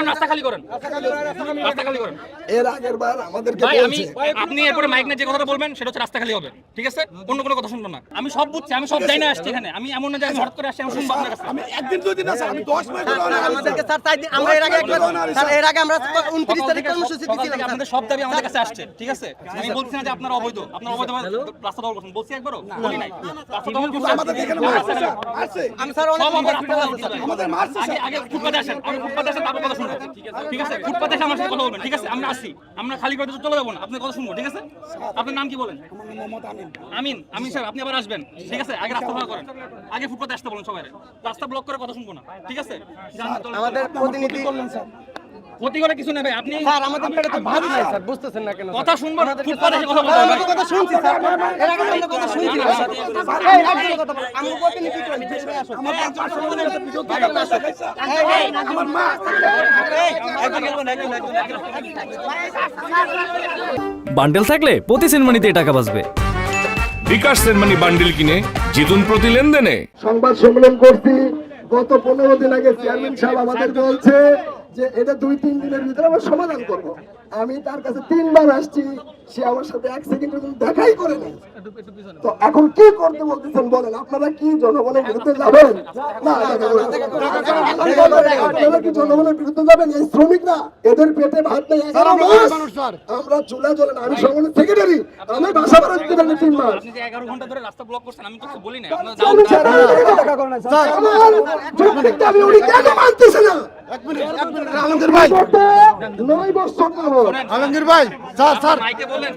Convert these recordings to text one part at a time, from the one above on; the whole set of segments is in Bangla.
রাস্তা খালি করেন, রাস্তা খালি করেন। এর আগের বার আমাদেরকে ভাই বলছে আপনি এরপরে মাইক নিয়ে যে কথাটা বলবেন সেটা হচ্ছে রাস্তা খালি হবে, ঠিক আছে? অন্য কোনো কথা শুনবো না। আমি সব বুঝছি, আমি সব জানি না আসছি এখানে। আমি এমন না যে আমি হঠাৎ করে আসছি, আমি শুনবো আপনার কাছে। আমি একদিন দুই দিন আছে, আমি 10 মাস ধরে আমাদেরকে স্যার তাই আমরা এর আগে একবার স্যার এর আগে আমরা 29 তারিখ কর্মসূচি দিয়েছিলাম। আপনাদের সব দাবি আমাদের কাছে আসছে, ঠিক আছে? আমি বলছি না যে আপনার অবৈধ, আপনার অবৈধ রাস্তা দখল করছেন, বলছি একবারও বলি নাই। রাস্তা দখল করছেন আমাদের এখানে মারছে আসছে আমি স্যার অনেক আমাদের মারছে আগে ফুটপাতে আসেন, আমি ফুটপাতে আসেন, তারপর কথা শুনবো, ঠিক আছে? ফুটপাতে এসে আমার সাথে কথা বলবেন, ঠিক আছে? আমরা আসছি, আমরা খালি করে চলে যাবো না, আপনার কথা শুনবো, ঠিক আছে? আপনার নাম কি বলেন? আমিন। আমিন সাহেব, আপনি আবার আসবেন, ঠিক আছে? আগে রাস্তা ভাড়া করেন, আগে ফুটপাতে আসতে বলেন সবাই, রাস্তা ব্লক করে কথা শুনবো না, ঠিক আছে? আমাদের প্রতিনিধি ক্ষতি করে কিছু নেবে আপনি, স্যার আমাদের পেটে তো ভাত নাই স্যার, বুঝতেছেন না কেন? কথা শুনবো না, ফুটপাতে এসে কথা বলতে হবে। কথা শুনছি স্যার, এর আগে আমরা কথা শুনছি না স্যার। এই একজন কথা বল, আমি প্রতিনিধি কই দেশে আসো। আমার 5 মাস ধরে একটা ভিডিও দেখে আমার মা বান্ডেল থাকলে প্রতি সেনমানিতে টাকা বাঁচবে। বিকাশ সেনমানি বান্ডেল কিনে জিতুন প্রতি লেনদেনে। সংবাদ সম্মেলন করছি, গত 15 দিন আগে চেয়ারম্যান সাহেব আমাদের বলছে যে এটা 2-3 দিনের ভিতরে আমরা সমাধান করব। আমি তার কাছে 3বার আসছি, সে আমার সাথে 1 সেকেন্ড পর্যন্ত দেখাই করেনি। তো এখন কি করতে বলতেছেন বলেন? আপনারা কি জনগণের বিরুদ্ধে যাবেন? না, আপনারা কি জনগণের বিরুদ্ধে যাবেন? এই শ্রমিকরা, এদের পেটে ভাত নেই, 11 মাস আমরা চুলা জ্বলেন। আমি সংগঠনের সেক্রেটারি, আমি বাসা ভাড়া দিতে পারি 3 মাস। আপনি যে 11 ঘন্টা ধরে রাস্তা ব্লক করছেন, আমি তো কিছু বলি না। আমার যৌক্তিক দাবি উনি কেন মানতেছে না? আলমগীর ভাই 9 বছর আলমগীর ভাই স্যার মাইকে বলেন,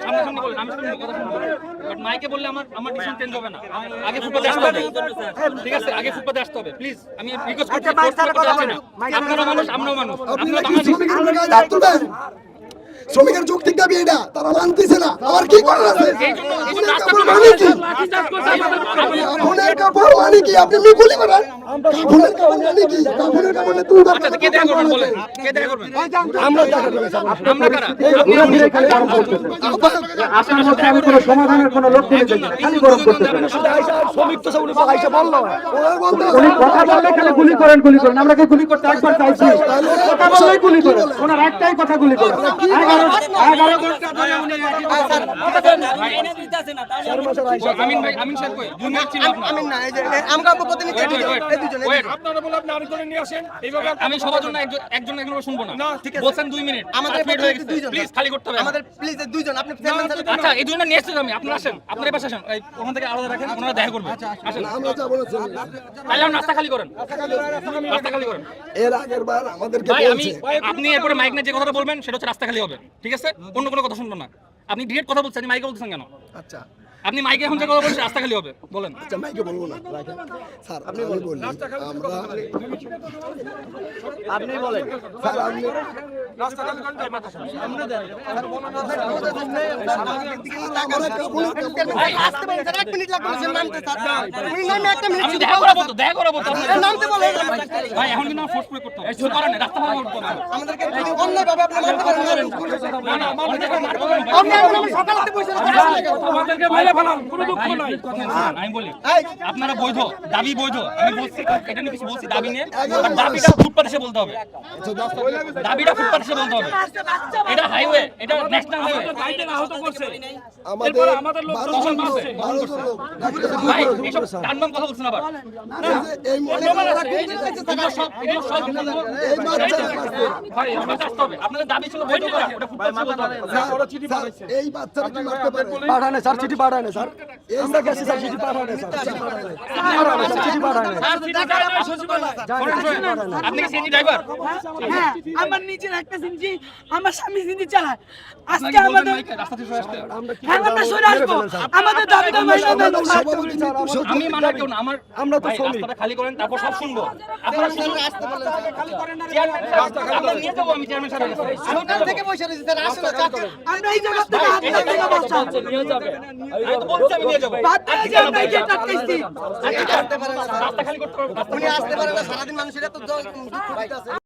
সামনাসামনি বলেন, আমি শুনবো, কথা শুনবো। বাট মাইকে বললে আমার ডিসিশন চেঞ্জ হবে না। আগে ফুটপাতে আসতে হবে, ঠিক আছে? আগে ফুটপাতে আসতে হবে, প্লিজ। আমি রিকোয়েস্ট করছি, আপনারা মানুষ, আমরাও মানুষ, আপনারা বাংলাদেশ। শ্রমিকের যৌক্তিক দাবি এটা, তারা মানতেছে না। আমার কি করার আছে? কাফনের কাপড় মানে কি? আপনি মিগুলি করেন। কাফনের কাপড় মানে কি? কাফনের কাপড়ে তুই আচ্ছা, কে দেখা করবেন বলেন, কে দেখা করবেন? আমরা দেখা করব স্যার। আমরা কারা? আপনার মধ্যে আমি কোনো সমাধানের কোনো লক্ষ্য নেই, খালি গরম করতেছেন। শ্রমিক তো উনি আইসা বললো, উনি কথা বললে খালি গুলি করেন, গুলি করেন। আমরা কি গুলি করতে একবার চাইছি? কথা বললেই গুলি করেন, ওনার একটাই কথা গুলি করেন। 11 ঘন্টা ধরে উনি আমিন ভাই, আমিন সাহেব কই? 2 মিনিট ছিল আপনার। আমি না, এই যে আমরা প্রতিনিধি এই দুজন আপনারা বলে আপনি আরেকজন নিয়ে আসেন, এইভাবে আমি সবার জন্য একজন শুনবো না। বলছেন 2 মিনিট, আমাদের 5 মিনিট হয়ে গেছে, দুইজন প্লিজ খালি করতে হবে। আমাদের প্লিজ দুইজন, আপনি চেয়ারম্যান স্যার। আচ্ছা, এই দুজনে নিয়ে এসেছি আমি, আপনারা আসেন, আপনারা এই পাশে আসেন, এই ওখান থেকে আলাদা রাখেন, ওনারা দেখা করবেন। আসেন, আমরা যা বলেছেন। তাহলে রাস্তা খালি করেন, রাস্তা খালি করেন। এর আগের বার আমাদেরকে ভাই আমি বলছে আপনি এরপরে মাইক নিয়ে যে কথাটা বলবেন সেটা হচ্ছে রাস্তা খালি হবে, ঠিক আছে? অন্য কোনো কথা শুনবো না। আপনি ডিরেক্ট কথা বলছেন, মাইকে বলতেছেন কেন? আচ্ছা আপনি মাইকে এখন যে কথা বলছেন রাস্তা খালি হবে, বলেন। আচ্ছা মাইকে বলবো না, রাখেন স্যার। আপনি বলি আমরা আপনি বলেন স্যার আপনি আসতে পারেন স্যার, 1 মিনিট লাগবে স্যার নামতে স্যার। উনি নামে 1 মিনিট আমি দেখা করবো তো, দেখা করবো তো। নামতে বলেন। ভাই এখন কিন্তু ফোর্স প্রয়োগ করতে হবে, কিছু করার নেই, রাস্তা ভাড়া করতে হবে। আমাদেরকে অন্যায় ভাবে আপনি মারতে পারেন না। না না, আমাদেরকে মারবো না ভাই। আপনি এখন আমি সকালতে বসে আমাদেরকে মেরে ফেলান, কোনো দুঃখ নাই। আমি বলি আপনারা বৈধ, দাবি বৈধ, আমি বলছি এটা নিয়ে কিছু বলছি, দাবি নিয়ে, বাট দাবিটা ফুটপাতে এসে বলতে হবে, দাবিটা ফুটপাতে এসে বলতে হবে। এটা হাইওয়ে, এটা ন্যাশনাল হাইওয়ে। আমাদের লোক কখন বলছে? ভাই এইসব টানবাম কথা বলছেন আবার। এই এগুলো সব ভাই আমাকে আসতে হবে। আপনাদের দাবি ছিল বৈধ করা, ওটা ফুটপাতে বলতে হবে। এই বাচ্চারা কি মারতে পারে? পাঠানে স্যার, চিঠি পাঠানে স্যার। আমরা গেছি স্যার, চিঠি পাঠানে স্যার, চিঠি পাঠানে। আপনি কি সিএনজি ড্রাইভার? হ্যাঁ, আমার নিজের একটা সিনজি, আমার স্বামী সিনজি চালায়। আজকে আপনাকে বলবেন আমাদের মাইকে রাস্তা থেকে সরে আসতে। হ্যাঁ, আমরা সরে আসবো। আমাদের দাবিটা মাইনে দেন। আমি মানার কেউ না, আমার আমরা তো ভাই, শ্রমিক। রাস্তাটা খালি করেন, তারপর সব শুনবো। আপনারা শুনুন, আসতে বলেন স্যার। চেয়ারম্যান সাহেব, আপনারা নিয়ে যাবো, আমি চেয়ারম্যান সাহেবের কাছে। আমি ওখান থেকে বসে রয়েছি স্যার, আসলে আমরা এই জায়গা থেকে হাত ধরে থেকে বসা। আমি তো বলছি আমি নিয়ে যাবো। বাদ দিয়ে যে আমরা গিয়ে টাটকাইছি। আসতে পারেন না স্যার। রাস্তা খালি করতে পারবো। উনি আসতে পারেন না, সারাদিন মানুষের এত দুঃখ আছে।